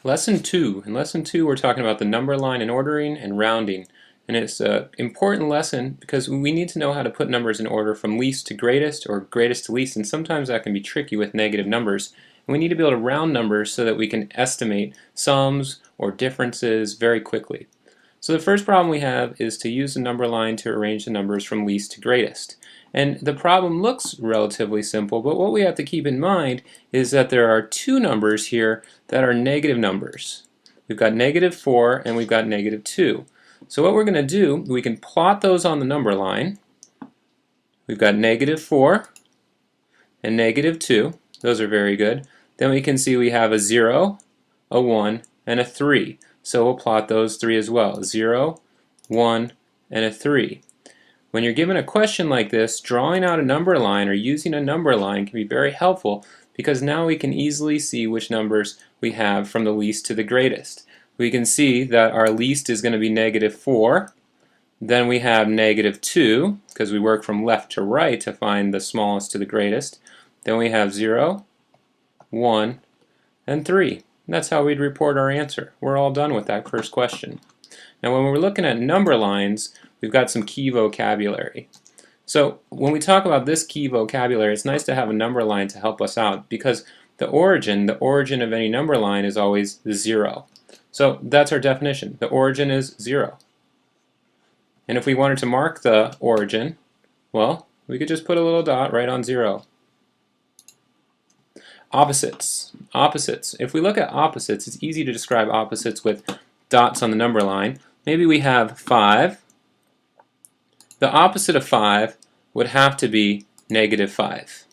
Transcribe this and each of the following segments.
Lesson 2. In Lesson 2 we're talking about the number line and ordering and rounding. And it's an important lesson because we need to know how to put numbers in order from least to greatest or greatest to least, and sometimes that can be tricky with negative numbers. And we need to be able to round numbers so that we can estimate sums or differences very quickly. So the first problem we have is to use the number line to arrange the numbers from least to greatest. And the problem looks relatively simple, but what we have to keep in mind is that there are two numbers here that are negative numbers. We've got -4 and we've got -2. So what we're going to do, we can plot those on the number line. We've got -4 and -2. Those are very good. Then we can see we have a 0, a 1, and a 3. So we'll plot those three as well. 0, 1, and a 3. When you're given a question like this, drawing out a number line or using a number line can be very helpful because now we can easily see which numbers we have from the least to the greatest. We can see that our least is going to be -4. Then we have -2 because we work from left to right to find the smallest to the greatest. Then we have 0, 1, and 3. And that's how we'd report our answer. We're all done with that first question. Now when we're looking at number lines, we've got some key vocabulary. So when we talk about this key vocabulary, it's nice to have a number line to help us out because the origin of any number line is always 0. So that's our definition. The origin is 0. And if we wanted to mark the origin, well, we could just put a little dot right on 0. Opposites. Opposites. If we look at opposites, it's easy to describe opposites with dots on the number line. Maybe we have 5. The opposite of 5 would have to be -5.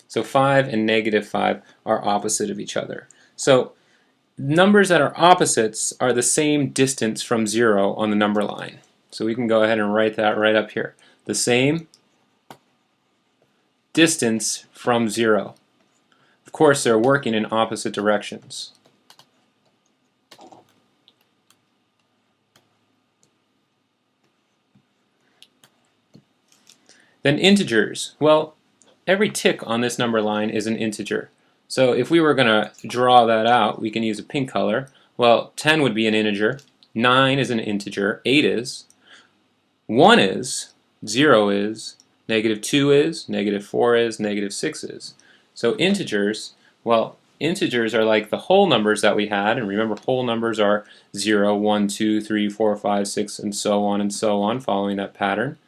So 5 and -5 are opposite of each other. So numbers that are opposites are the same distance from 0 on the number line. So we can go ahead and write that right up here. The same distance from 0. Of course, they're working in opposite directions. Then integers. Well, every tick on this number line is an integer. So if we were going to draw that out, we can use a pink color. Well, 10 would be an integer, 9 is an integer, 8 is, 1 is, 0 is, -2 is, -4 is, -6 is. So integers, well, integers are like the whole numbers that we had, and remember whole numbers are 0, 1, 2, 3, 4, 5, 6, and so on, following that pattern.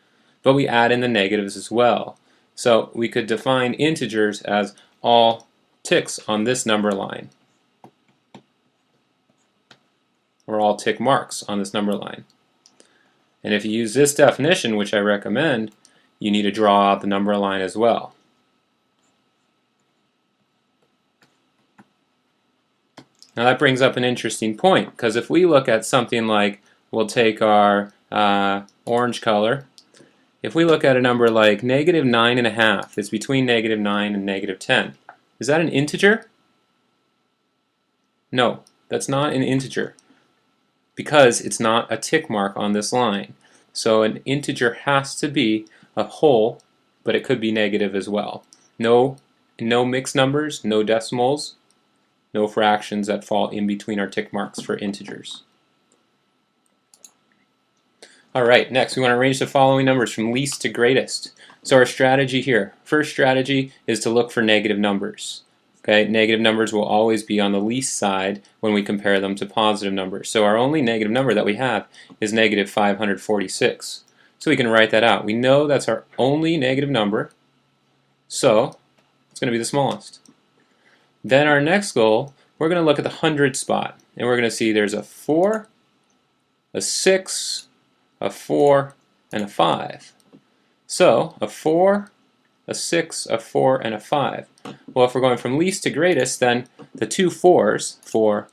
But we add in the negatives as well. So we could define integers as all ticks on this number line, or all tick marks on this number line. And if you use this definition, which I recommend, you need to draw out the number line as well. Now that brings up an interesting point, because if we look at something like, we'll take our orange color, if we look at a number like -9.5, it's between -9 and -10. Is that an integer? No, that's not an integer because it's not a tick mark on this line. So an integer has to be a whole, but it could be negative as well. No mixed numbers, no decimals, no fractions that fall in between our tick marks for integers. Alright, next we want to arrange the following numbers from least to greatest. So our strategy here, first strategy is to look for negative numbers. Okay, negative numbers will always be on the least side when we compare them to positive numbers. So our only negative number that we have is -546. So we can write that out. We know that's our only negative number, so it's going to be the smallest. Then our next goal, we're going to look at the hundred spot, and we're going to see there's a 4, a 6, a 4, and a 5. So a 4, a 6, a 4, and a 5. Well, if we're going from least to greatest, then the two 4s, 4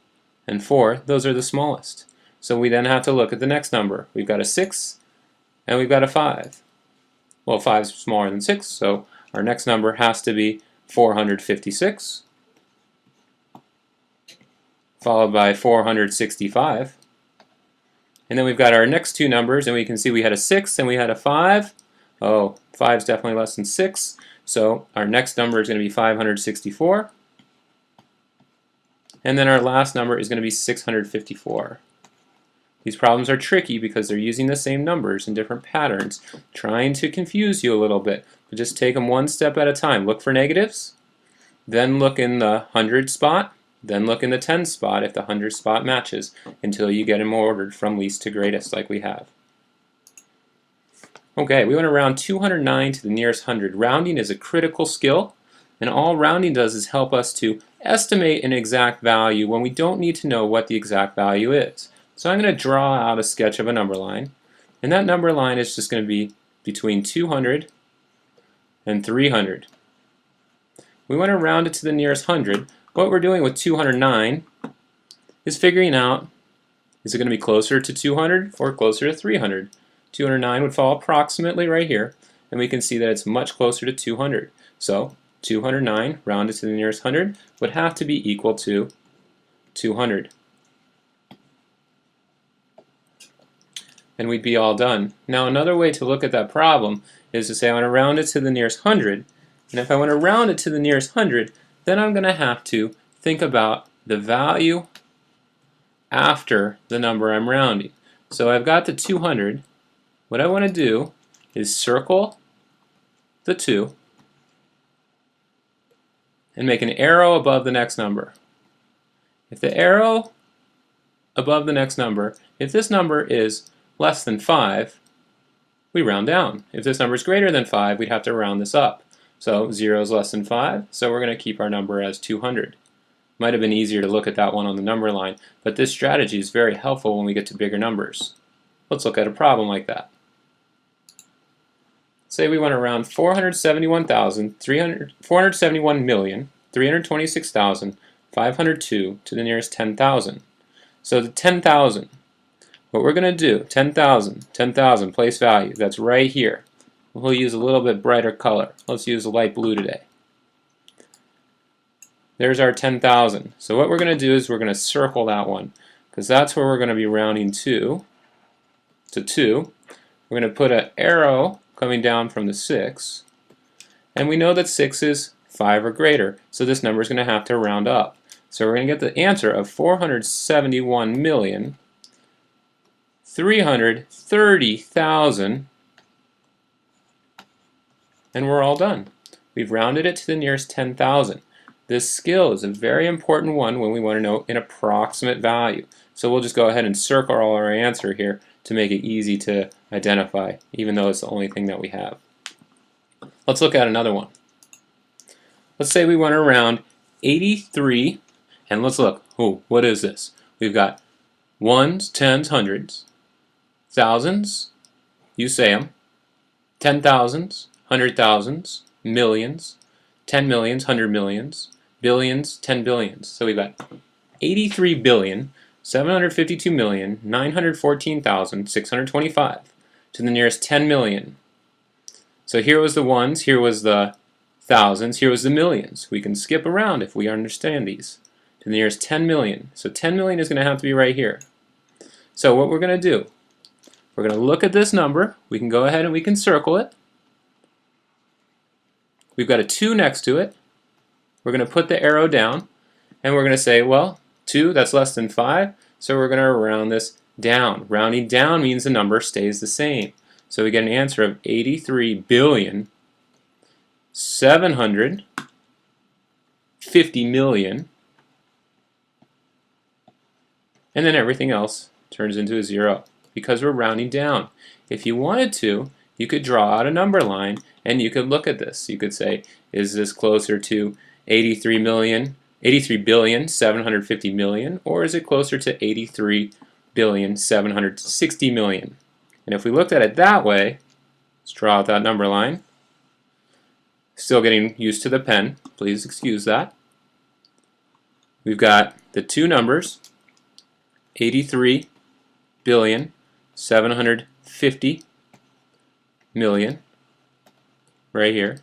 and 4, those are the smallest. So we then have to look at the next number. We've got a 6 and we've got a 5. Well, 5 is smaller than 6, so our next number has to be 456, followed by 465. And then we've got our next two numbers, and we can see we had a 6 and we had a 5. Oh, 5 is definitely less than 6. So our next number is going to be 564. and then our last number is going to be 654. These problems are tricky because they're using the same numbers in different patterns, trying to confuse you a little bit. But just take them one step at a time. Look for negatives, then look in the 100 spot, then look in the 10 spot if the 100 spot matches, until you get them ordered from least to greatest like we have. Okay, we want to round 209 to the nearest 100. Rounding is a critical skill, and all rounding does is help us to estimate an exact value when we don't need to know what the exact value is. So I'm going to draw out a sketch of a number line, and that number line is just going to be between 200 and 300. We want to round it to the nearest 100. What we're doing with 209 is figuring out, is it going to be closer to 200 or closer to 300? 209 would fall approximately right here, and we can see that it's much closer to 200. So 209 rounded to the nearest 100 would have to be equal to 200. And we'd be all done. Now another way to look at that problem is to say I want to round it to the nearest 100, and if I want to round it to the nearest 100, then I'm going to have to think about the value after the number I'm rounding. So I've got the 200. What I want to do is circle the 2 and make an arrow above the next number. If the arrow above the next number, if this number is less than 5, we round down. If this number is greater than 5, we'd have to round this up. So 0 is less than 5, so we're going to keep our number as 200. Might have been easier to look at that one on the number line, but this strategy is very helpful when we get to bigger numbers. Let's look at a problem like that. Say we want to round 471,326,502 to the nearest 10,000. So the 10,000. What we're going to do, 10,000, place value, that's right here. We'll use a little bit brighter color. Let's use light blue today. There's our 10,000. So what we're going to do is we're going to circle that one, because that's where we're going to be rounding to 2. We're going to put an arrow coming down from the 6, and we know that 6 is 5 or greater, so this number is going to have to round up. So we're going to get the answer of 471,330,000, and we're all done. We've rounded it to the nearest 10,000. This skill is a very important one when we want to know an approximate value. So we'll just go ahead and circle all our answer here to make it easy to identify, even though it's the only thing that we have. Let's look at another one. Let's say we want to round 83, and let's look. Oh, what is this? We've got ones, tens, hundreds, thousands, you say them, 10,000s, 100,000s, millions, 10 millions, 100 millions, billions, 10 billions. So we've got 83,752,914,625 to the nearest 10 million. So here was the ones, here was the thousands, here was the millions. We can skip around if we understand these. To the nearest 10 million. So 10 million is going to have to be right here. So what we're going to do, we're going to look at this number. We can go ahead and we can circle it. We've got a 2 next to it. We're going to put the arrow down, and we're going to say, well, 2, that's less than 5, so we're going to round this down. Rounding down means the number stays the same. So we get an answer of 83,750,000,000, and then everything else turns into a 0 because we're rounding down. If you wanted to, you could draw out a number line and you could look at this. You could say, is this closer to 83,750,000,000, or is it closer to 83,760,000,000? And if we looked at it that way, let's draw out that number line. Still getting used to the pen, please excuse that. We've got the two numbers, 83,750,000,000 right here.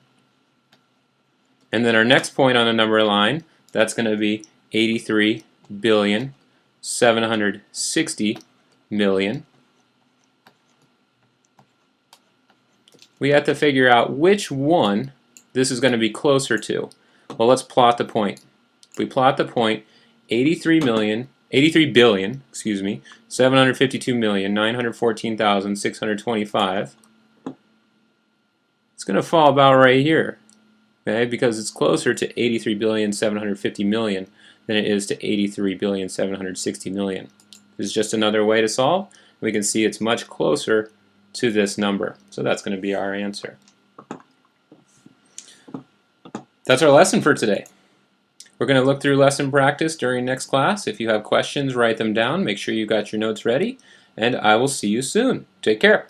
And then our next point on the number line, that's going to be 83,760,000,000. We have to figure out which one this is going to be closer to. Well, let's plot the point. If we plot the point, 83 billion, excuse me, 752,914,625. It's going to fall about right here, okay, because it's closer to 83,750,000,000 than it is to 83,760,000,000. This is just another way to solve. We can see it's much closer to this number, so that's going to be our answer. That's our lesson for today. We're going to look through lesson practice during next class. If you have questions, write them down. Make sure you got your notes ready, and I will see you soon. Take care.